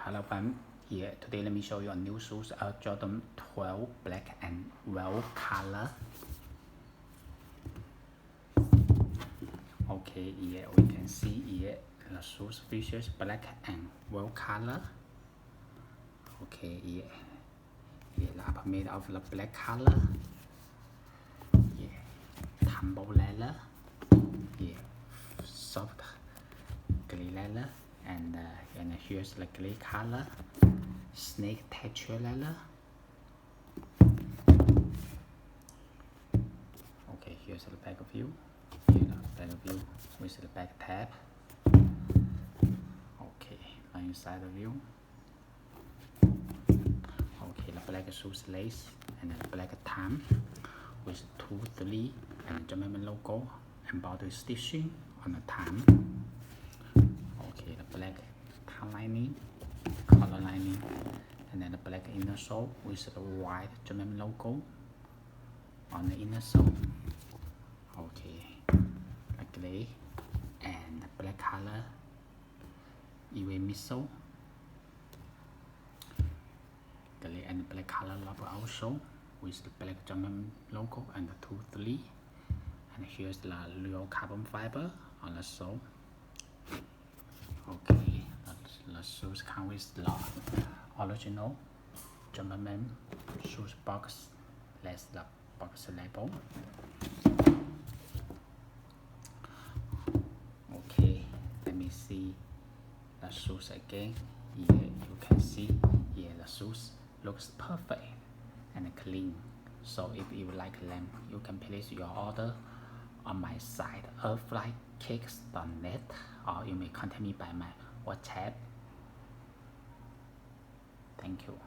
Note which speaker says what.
Speaker 1: Hello fam, here today let me show you a new shoes, Jordan 12 black and well color. Okay, here we can see here the shoes features black and well color. Okay, here the upper made of the black color. Tumbled leather. Soft gray leather, and here's the gray color. Snake texture leather. Okay, here's the back view. Here the back view with the back tab. Okay, inside the view. Okay, the black shoes lace and the black thumb with 2, 3 and German logo embroidered stitching on the thumb. Okay, the black tongue lining, collar lining, and then the black inner sole with the white German logo on the inner sole. Okay, the gray and the black color even midsole. Gray and black color rubber outsole with the black German logo and the 2, 3. And here's the real carbon fiber on the sole. Okay, the shoes come with the original German shoes box. That's the box label. Okay, let me see the shoes again. Here you can see here the shoes looks perfect and clean. So if you like them, you can place your order on my site earthflycakes.net, or you may contact me by my WhatsApp. Thank you.